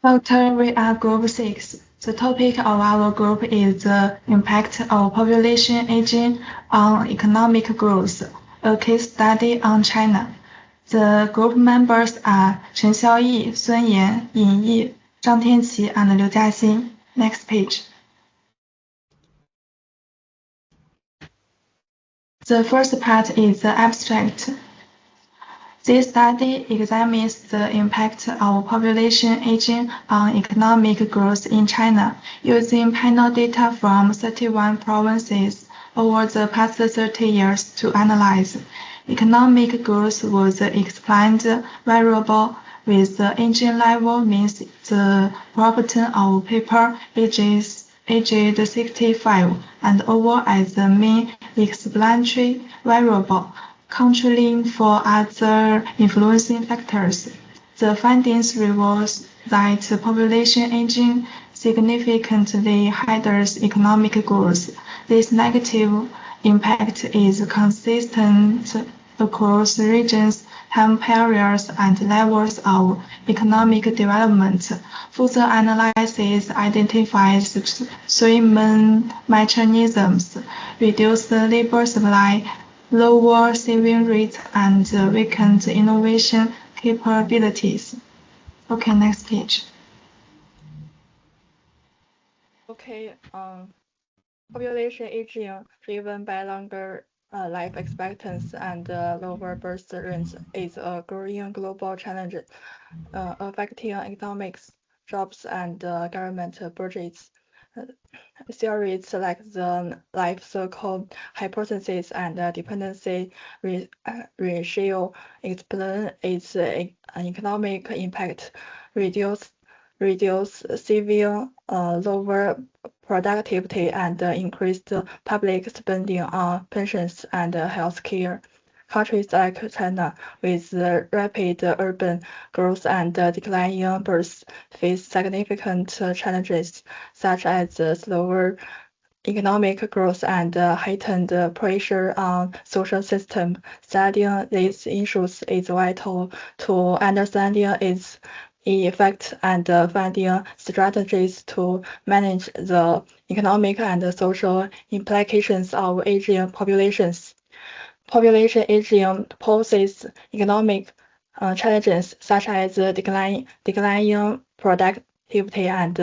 Doctor, we are Group 6. The topic of our group is the impact of population aging on economic growth, a case study on China. The group members are Chen Xiaoyi, Sun Yan, Yin Yi, Zhang Tianqi, and Liu Jiaxin. Next page. The first part is the abstract. This study examines the impact of population aging on economic growth in China, using panel data from 31 provinces over the past 30 years to analyze. Economic growth was explained variable, with the aging level means the proportion of people aged 65 and over as the main explanatory variable, controlling for other influencing factors. The findings reveal that population aging significantly hinders economic growth. This negative impact is consistent across regions, time periods, and levels of economic development. Further analysis identifies three main mechanisms: reduced labor supply, lower saving rates, and weakened innovation capabilities. Okay, next page. Okay, population aging driven by longer life expectancy and lower birth rates is a growing global challenge affecting economics, jobs, and government budgets. Theories like the life cycle hypothesis and dependency ratio explain its economic impact, reduce civil lower productivity, and increased public spending on pensions and healthcare. Countries like China, with rapid urban growth and declining births, face significant challenges such as slower economic growth and heightened pressure on social system. Studying these issues is vital to understanding its effect and finding strategies to manage the economic and social implications of aging populations. Population aging poses economic challenges such as declining productivity and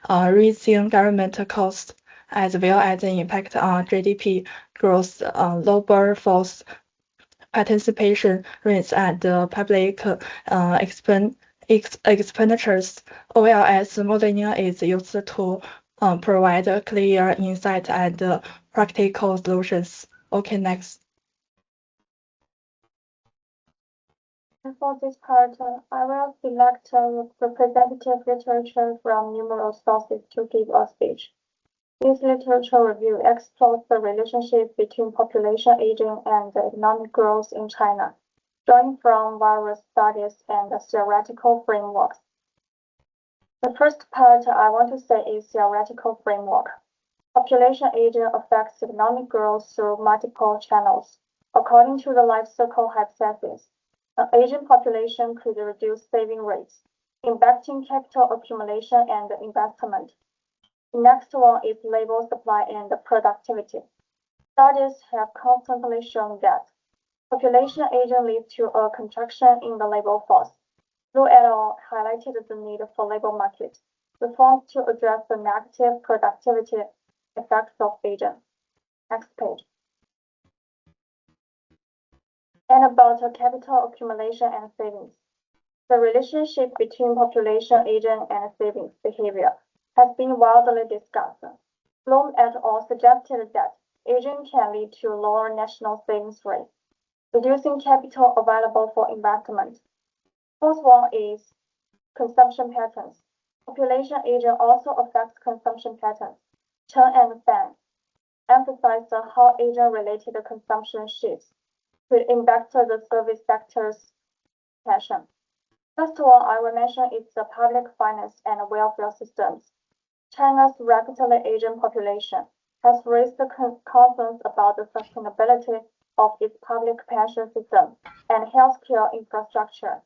rising government costs, as well as the impact on GDP growth, lower force participation rates, and public expenditures, whereas modeling is used to provide clear insight and practical solutions. Okay, next. For this part, I will select representative literature from numerous sources to give a speech. This literature review explores the relationship between population aging and economic growth in China, drawing from various studies and theoretical frameworks. The first part I want to say is theoretical framework. Population aging affects economic growth through multiple channels. According to the life cycle hypothesis, an aging population could reduce saving rates, impacting capital accumulation and investment. The next one is labor supply and productivity. Studies have constantly shown that population aging leads to a contraction in the labor force. Lu et al. Highlighted the need for labor market reforms to address the negative productivity effects of aging. Next page. And about capital accumulation and savings. The relationship between population aging and savings behavior has been widely discussed. Bloom et al. Suggested that aging can lead to lower national savings rate, reducing capital available for investment. Fourth one is consumption patterns. Population aging also affects consumption patterns. Chen and Fan emphasized how aging-related consumption shifts could impact the service sector's passion. First one I will mention is the public finance and welfare systems. China's rapidly aging population has raised concerns about the sustainability of its public pension system and healthcare infrastructure.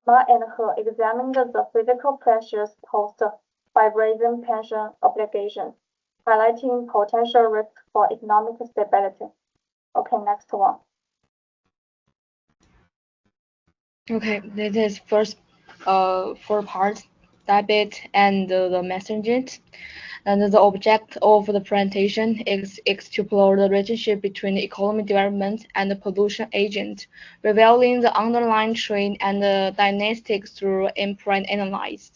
Ma and He examined the physical pressures posed by raising pension obligations, highlighting potential risks for economic stability. Okay, next one. Okay, this is first four parts, debate and the messengers. And the object of the presentation is to explore the relationship between economic development and the pollution agent, revealing the underlying trend and the dynamics through input analysis.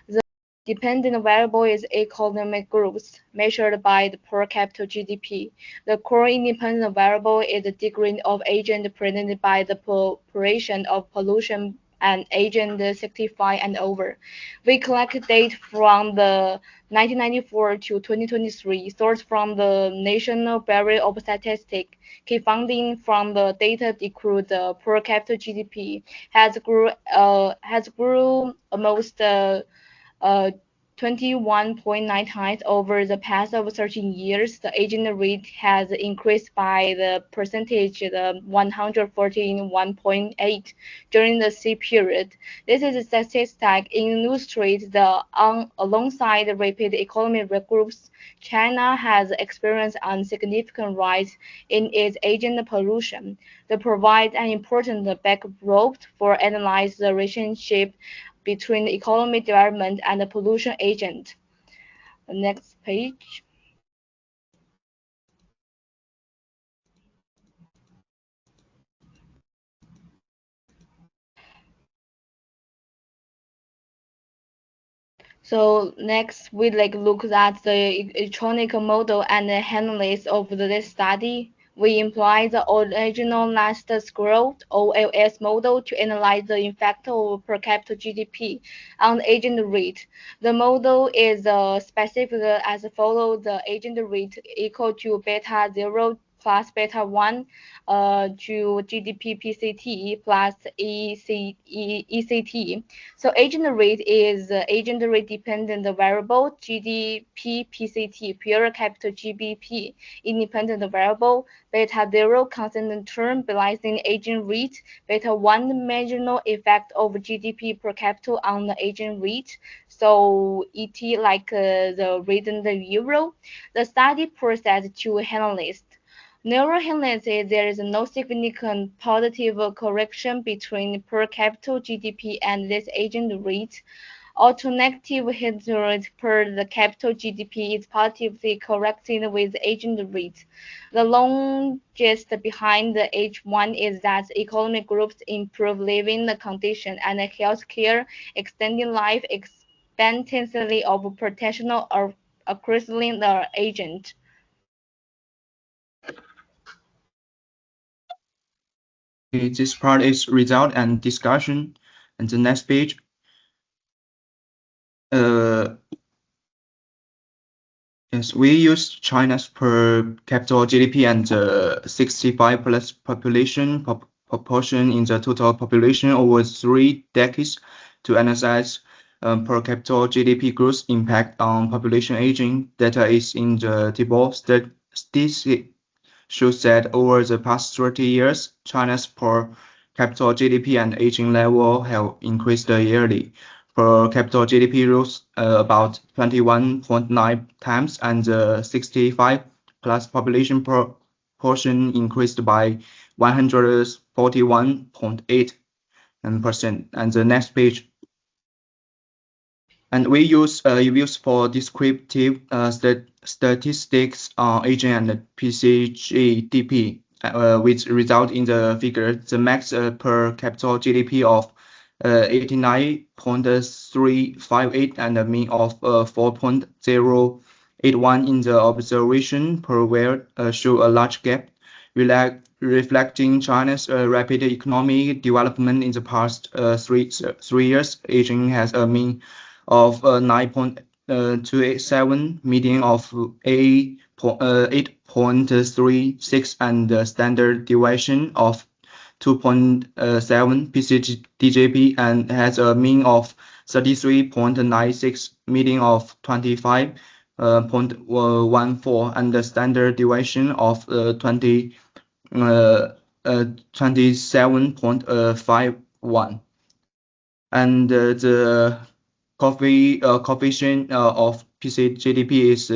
The dependent variable is economic growth, measured by the per capita GDP. The core independent variable is the degree of agent presented by the population of pollution and agent 65 and over. We collect data from the 1994 to 2023, sourced from the National Bureau of Statistics. Key finding from the data include the per capita GDP has grew almost 21.9 times over the past of 13 years. The aging rate has increased by the percentage 141.8 during the same period. This is a statistic illustrates the alongside the rapid economic growth, China has experienced a significant rise in its aging pollution. That provides an important backdrop for analyzing the relationship between economic development and the pollution agent. Next page. So next we look at the electronic model and the analysis of this study. We employ the original last scroll OLS model to analyze the effect of per capita GDP on the agent rate. The model is specific as follows: the agent rate equal to beta 0 plus beta 1 to GDP PCT plus ECT. So agent rate is agent rate dependent variable, GDP PCT, pure capital GBP, independent variable, beta 0 constant term balancing agent rate, beta 1 marginal effect of GDP per capita on the agent rate. So ET the reason the euro. The study process to analyst. Neuroanalysis, there is no significant positive correction between per capita GDP and this agent rate. Alternative rate per the capital GDP is positively corrected with agent rate. The longest behind the H1 is that economic groups improve living condition and healthcare, extending life expectancy of potential or increasing the agent. Okay, this part is result and discussion. And the next page. Yes, we use China's per capita GDP and 65 plus population proportion in the total population over 3 decades to analyze per capita GDP growth impact on population aging. Data is in the table. Statistic shows that over the past 30 years, China's per capita GDP and aging level have increased yearly. Per capita GDP rose about 21.9 times, and the 65 plus population proportion increased by 141.8%. And the next page. And we use reviews for descriptive statistics on aging and PCGDP, which result in the figure the max per capita GDP of 89.358 and a mean of 4.081 in the observation per where show a large gap, reflecting China's rapid economic development in the past 3 years. Aging has a mean of 9.287, median of 8.36, and the standard deviation of 2.7 PCDJP, and has a mean of 33.96, median of 25.14, and the standard deviation of 27.51. and the coefficient of PCGDP is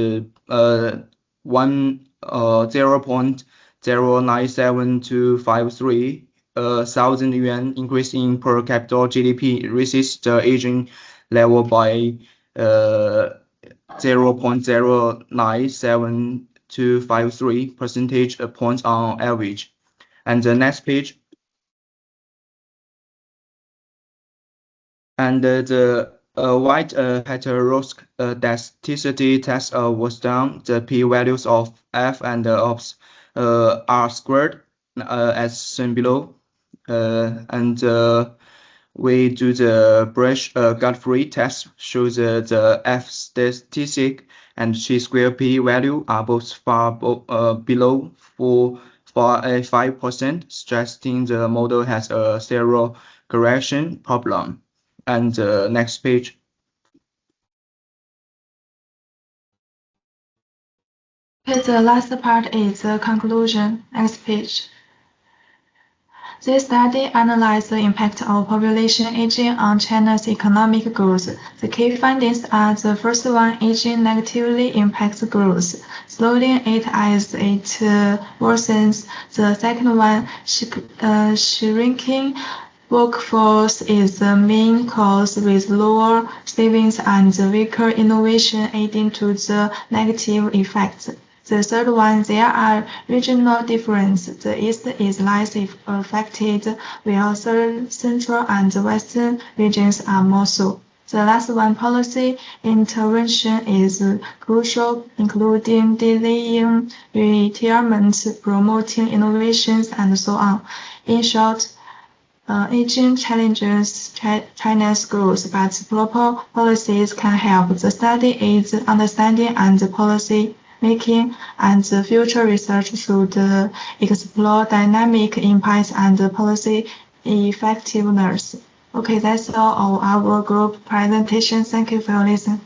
0.097253 thousand yuan, increasing per capita GDP reaches the aging level by 0.097253 percentage points on average. And the next page. And the white heteroscedasticity test was done. The p-values of f and of r squared as shown below. And we do the Godfrey test, shows the f statistic and chi-square p-value are both far below 5%, suggesting the model has a zero correction problem. And next page. Okay, the last part is the conclusion. Next page. This study analyzed the impact of population aging on China's economic growth. The key findings are: the first one, aging negatively impacts growth, slowing it as it worsens. The second one, shrinking workforce is the main cause, with lower savings and weaker innovation adding to the negative effects. The third one, there are regional differences. The East is less affected, while Central and Western regions are more so. The last one, policy intervention is crucial, including delaying retirement, promoting innovations, and so on. In short, aging challenges China's growth, but proper policies can help. The study aids understanding and policy making, and the future research should explore dynamic impacts and policy effectiveness. Okay, that's all of our group presentation. Thank you for your listening.